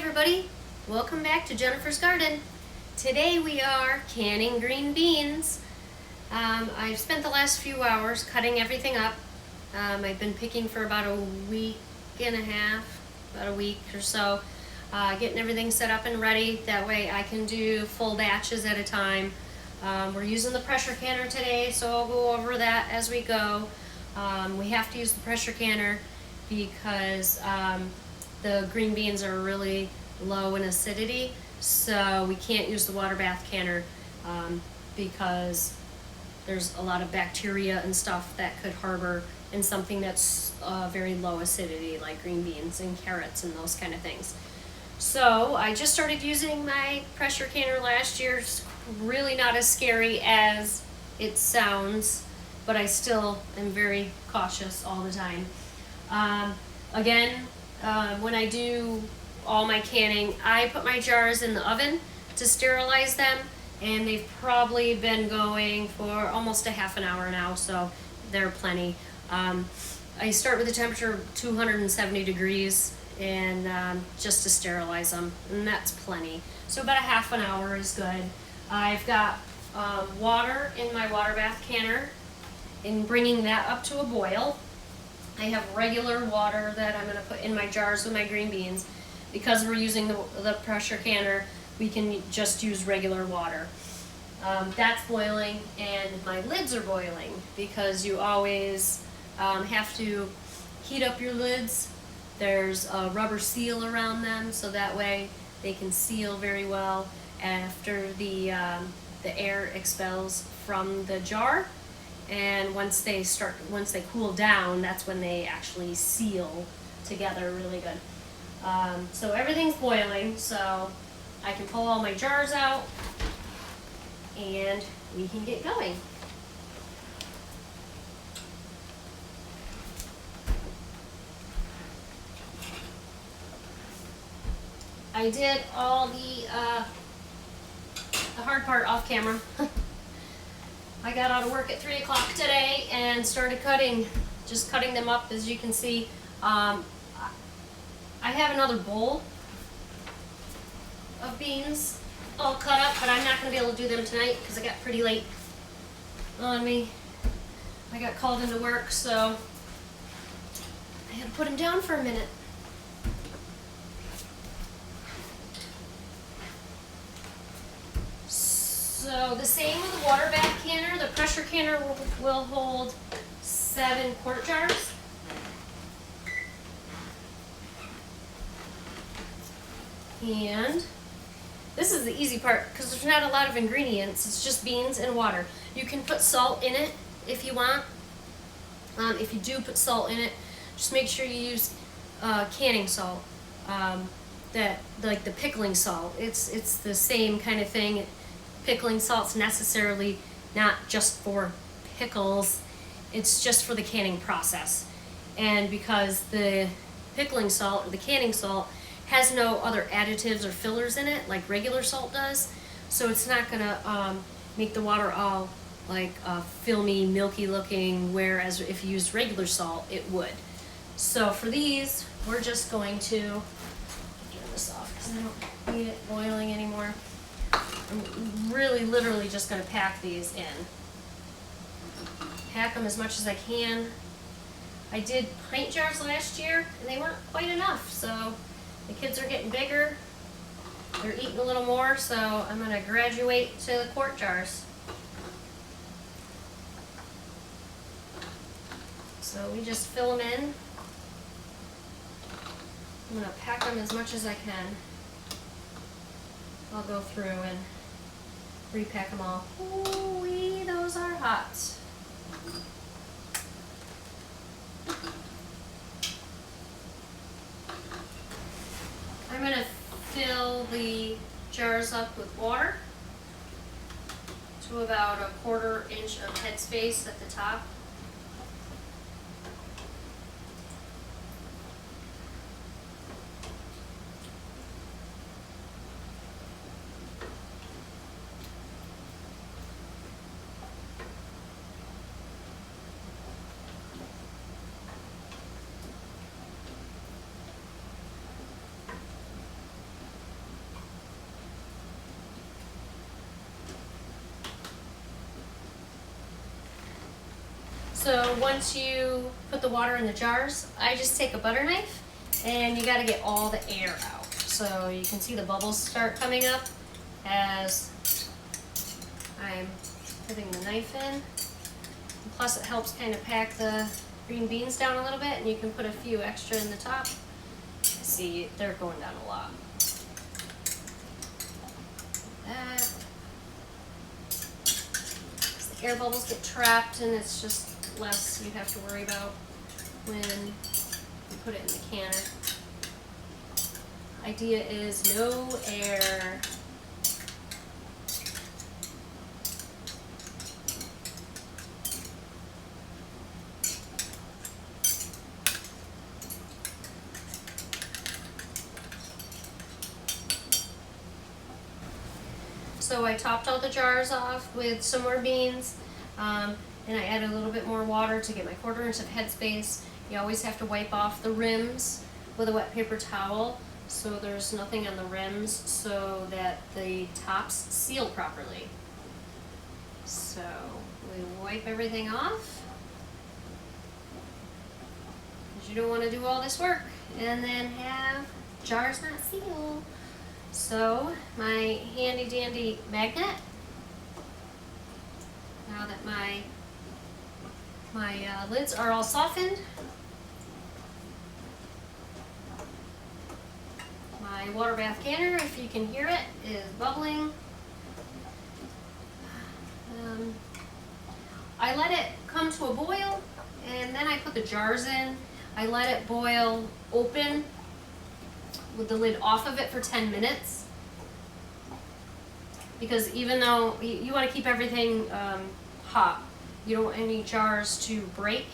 everybody, welcome back to Jennifer's Garden. Today we are canning green beans. I've spent the last few hours cutting everything up. I've been picking for about a week and a half, about a week or so, getting everything set up and ready. That way I can do full batches at a time. We're using the pressure canner today, so I'll go over that as we go. We have to use the pressure canner because the green beans are really low in acidity, so we can't use the water bath canner because there's a lot of bacteria and stuff that could harbor in something that's very low acidity, like green beans and carrots and those kind of things. So I just started using my pressure canner last year. It's really not as scary as it sounds, but I still am very cautious all the time. When I do all my canning, I put my jars in the oven to sterilize them, and they've probably been going for almost a half an hour now, so they're plenty. I start with a temperature of 270 degrees and just to sterilize them, and that's plenty. So about a half an hour is good. I've got water in my water bath canner and bringing that up to a boil. I have regular water that I'm going to put in my jars with my green beans. Because we're using the pressure canner, we can just use regular water. That's boiling, and my lids are boiling because you always have to heat up your lids. There's a rubber seal around them, so that way they can seal very well after the air expels from the jar. And once they cool down, that's when they actually seal together really good. So everything's boiling, so I can pull all my jars out and we can get going. I did all the hard part off camera. I got out of work at 3 o'clock today and started just cutting them up. As you can see, I have another bowl of beans all cut up, but I'm not going to be able to do them tonight because I got pretty late on me. I got called into work, so I had to put them down for a minute. So the same with the water bath canner. The pressure canner will hold 7 quart jars. And this is the easy part because there's not a lot of ingredients. It's just beans and water. You can put salt in it if you want. If you do put salt in it, just make sure you use canning salt. Like the pickling salt. It's the same kind of thing. Pickling salt's necessarily not just for pickles. It's just for the canning process. And because the pickling salt or the canning salt has no other additives or fillers in it like regular salt does, so it's not gonna make the water all like filmy, milky looking, whereas if you used regular salt it would. So for these, we're just going to turn this off because I don't need it boiling anymore. I'm really literally just going to pack these in. Pack them as much as I can. I did pint jars last year and they weren't quite enough, so the kids are getting bigger. They're eating a little more, so I'm going to graduate to the quart jars. So we just fill them in. I'm going to pack them as much as I can. I'll go through and repack them all. Ooh-wee, those are hot. I'm going to fill the jars up with water to about a 1/4 inch of headspace at the top. So once you put the water in the jars, I just take a butter knife and you gotta get all the air out. So you can see the bubbles start coming up as I'm putting the knife in. Plus it helps kind of pack the green beans down a little bit, and you can put a few extra in the top. See, they're going down a lot. That. The air bubbles get trapped and it's just less you have to worry about when you put it in the canner. Idea is no air. So I topped all the jars off with some more beans, and I added a little bit more water to get my 1/4 inch of headspace. You always have to wipe off the rims with a wet paper towel so there's nothing on the rims so that the tops seal properly. So we wipe everything off, because you don't want to do all this work and then have jars not seal. So my handy dandy magnet, now that my lids are all softened, my water bath canner, if you can hear it, is bubbling. I let it come to a boil and then I put the jars in. I let it boil open with the lid off of it for 10 minutes, because even though you want to keep everything hot, you don't want any jars to break,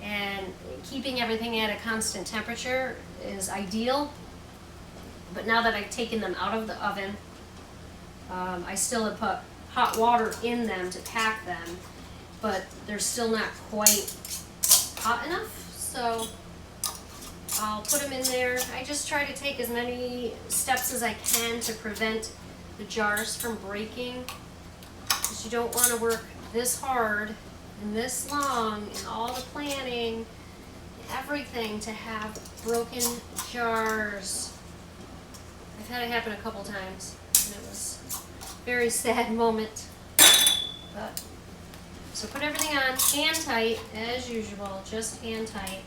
and keeping everything at a constant temperature is ideal. But now that I've taken them out of the oven, I still have put hot water in them to pack them, but they're still not quite hot enough, so I'll put them in there. I just try to take as many steps as I can to prevent the jars from breaking, because you don't want to work this hard and this long and all the planning, everything, to have broken jars. I've had it happen a couple times and it was a very sad moment. But so put everything on hand tight as usual, just hand tight.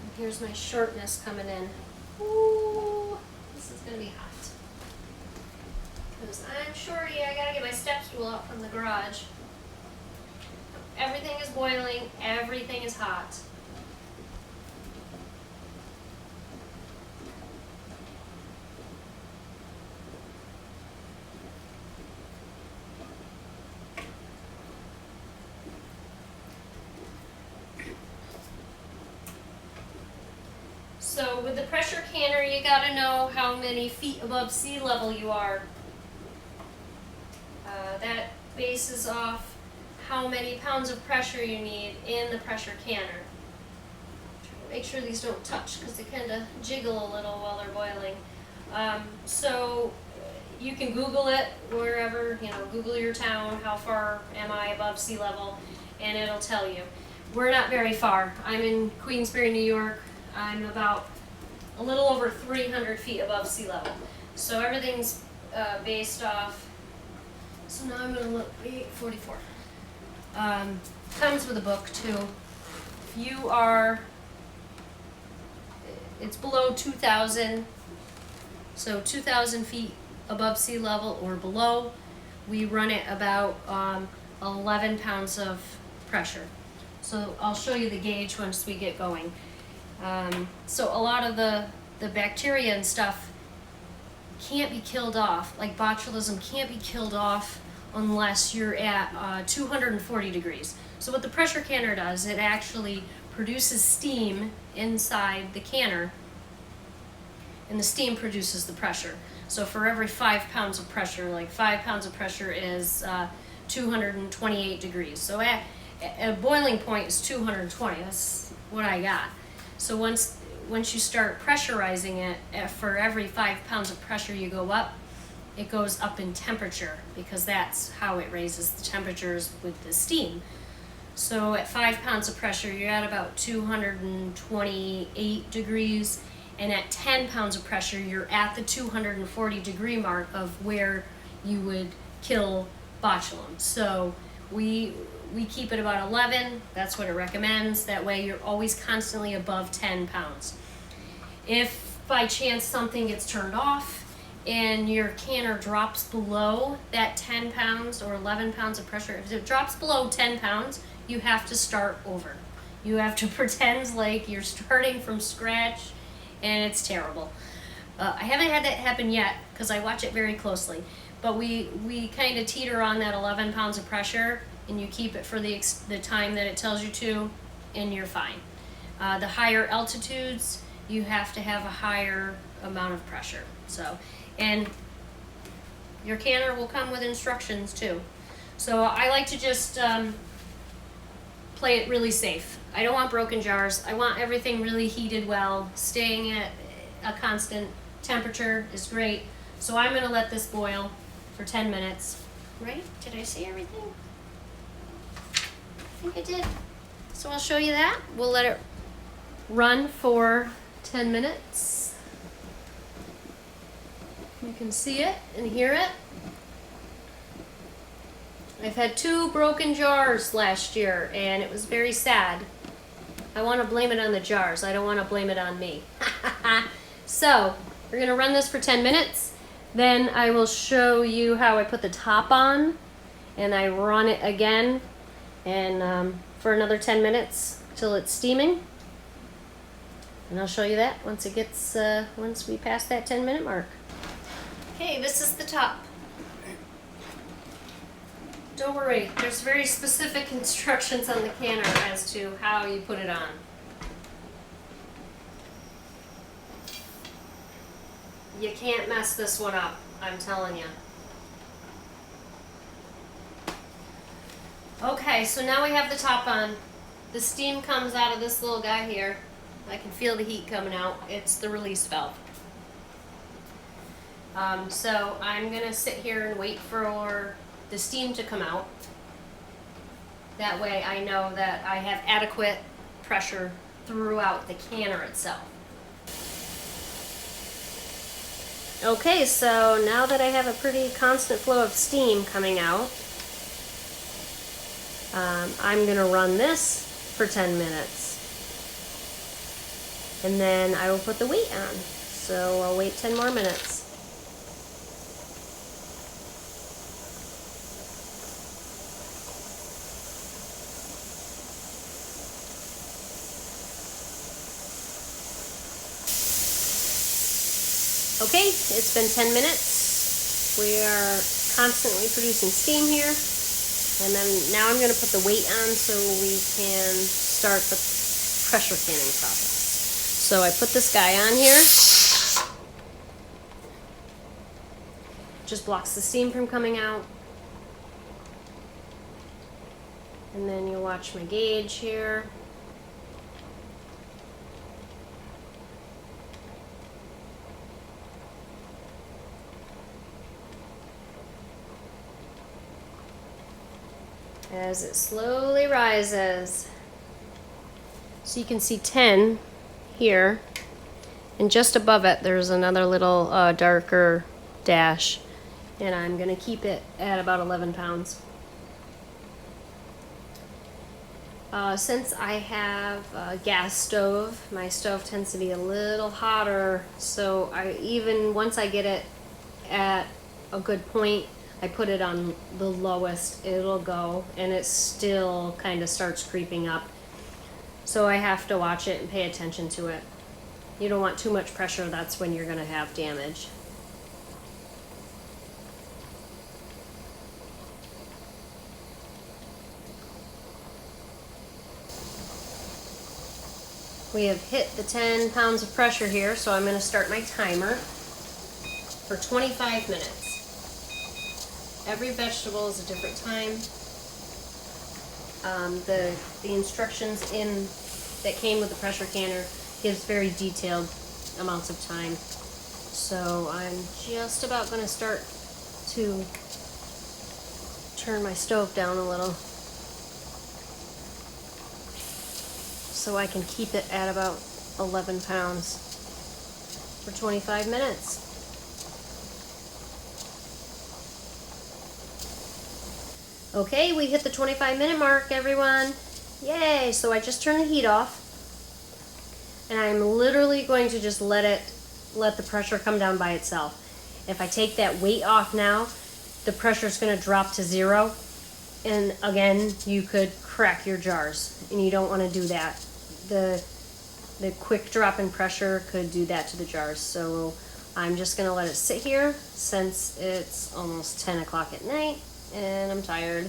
And here's my shortness coming in. Ooh, this is gonna be hot. Because I'm shorty, I gotta get my step stool out from the garage. Everything is boiling, everything is hot. So with the pressure canner, you gotta know how many feet above sea level you are. That bases off how many pounds of pressure you need in the pressure canner. Make sure these don't touch because they kind of jiggle a little while they're boiling. So you can Google it wherever, Google your town, how far am I above sea level, and it'll tell you. We're not very far. I'm in Queensbury, New York. I'm about a little over 300 feet above sea level. So everything's based off. So now I'm going to look, 844. Comes with a book too. If you are, it's below 2,000, so 2,000 feet above sea level or below, we run it about 11 pounds of pressure. So I'll show you the gauge once we get going. So a lot of the bacteria and stuff can't be killed off, like botulism can't be killed off unless you're at 240 degrees. So what the pressure canner does, it actually produces steam inside the canner, and the steam produces the pressure. So for every 5 pounds of pressure, like 5 pounds of pressure is 228 degrees. So at boiling point is 220, that's what I got. So once you start pressurizing it, for every 5 pounds of pressure you go up, it goes up in temperature because that's how it raises the temperatures with the steam. So at 5 pounds of pressure, you're at about 228 degrees, and at 10 pounds of pressure, you're at the 240 degree mark of where you would kill botulinum. So we keep it about 11. That's what it recommends. That way you're always constantly above 10 pounds. If by chance something gets turned off and your canner drops below that 10 pounds or 11 pounds of pressure, if it drops below 10 pounds, you have to start over. You have to pretend like you're starting from scratch, and it's terrible. I haven't had that happen yet because I watch it very closely, but we kind of teeter on that 11 pounds of pressure, and you keep it for the time that it tells you to, and you're fine. The higher altitudes, you have to have a higher amount of pressure. So, and your canner will come with instructions too. So I like to just play it really safe. I don't want broken jars. I want everything really heated well. Staying at a constant temperature is great. So I'm gonna let this boil for 10 minutes. Right? Did I say everything? I think I did. So I'll show you that. We'll let it run for 10 minutes. You can see it and hear it. I've had 2 broken jars last year, and it was very sad. I want to blame it on the jars. I don't want to blame it on me. So, we're going to run this for 10 minutes. Then I will show you how I put the top on, and I run it again and for another 10 minutes till it's steaming. And I'll show you that once it gets once we pass that 10-minute mark. Okay, this is the top. Don't worry, there's very specific instructions on the canner as to how you put it on. You can't mess this one up, I'm telling you. Okay, so now we have the top on. The steam comes out of this little guy here. I can feel the heat coming out. It's the release valve. So I'm gonna sit here and wait for the steam to come out. That way I know that I have adequate pressure throughout the canner itself. Okay, so now that I have a pretty constant flow of steam coming out, I'm gonna run this for 10 minutes. And then I will put the weight on. So I'll wait 10 more minutes. Okay, it's been 10 minutes. We are constantly producing steam here. And then now I'm going to put the weight on so we can start the pressure canning process. So I put this guy on here. Just blocks the steam from coming out. And then you watch my gauge here. As it slowly rises. So you can see 10 here, and just above it there's another little darker dash, and I'm going to keep it at about 11 pounds. Since I have a gas stove, my stove tends to be a little hotter, so even once I get it at a good point, I put it on the lowest it'll go, and it still kind of starts creeping up. So I have to watch it and pay attention to it. You don't want too much pressure, that's when you're going to have damage. We have hit the 10 pounds of pressure here, so I'm going to start my timer for 25 minutes. Every vegetable is a different time. The instructions that came with the pressure canner gives very detailed amounts of time. So I'm just about going to start to turn my stove down a little so I can keep it at about 11 pounds for 25 minutes. Okay, we hit the 25-minute mark, everyone. Yay! So I just turned the heat off, and I'm literally going to just let the pressure come down by itself. If I take that weight off now, the pressure is going to drop to 0, and again, you could crack your jars, and you don't want to do that. The quick drop in pressure could do that to the jars. So I'm just going to let it sit here since it's almost 10 o'clock at night and I'm tired.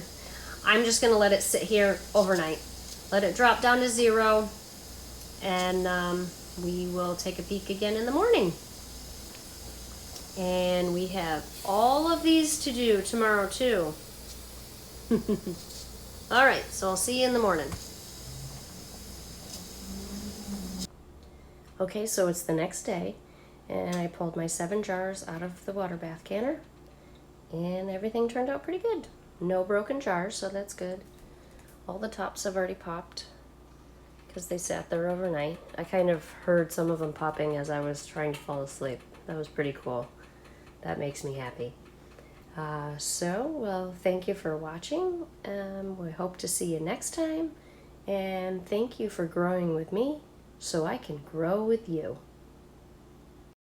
I'm just going to let it sit here overnight. Let it drop down to 0, and we will take a peek again in the morning. And we have all of these to do tomorrow too. All right, so I'll see you in the morning. Okay, so it's the next day, and I pulled my 7 jars out of the water bath canner, and everything turned out pretty good. No broken jars, so that's good. All the tops have already popped because they sat there overnight. I kind of heard some of them popping as I was trying to fall asleep. That was pretty cool. That makes me happy. Well, thank you for watching. We hope to see you next time, and thank you for growing with me so I can grow with you.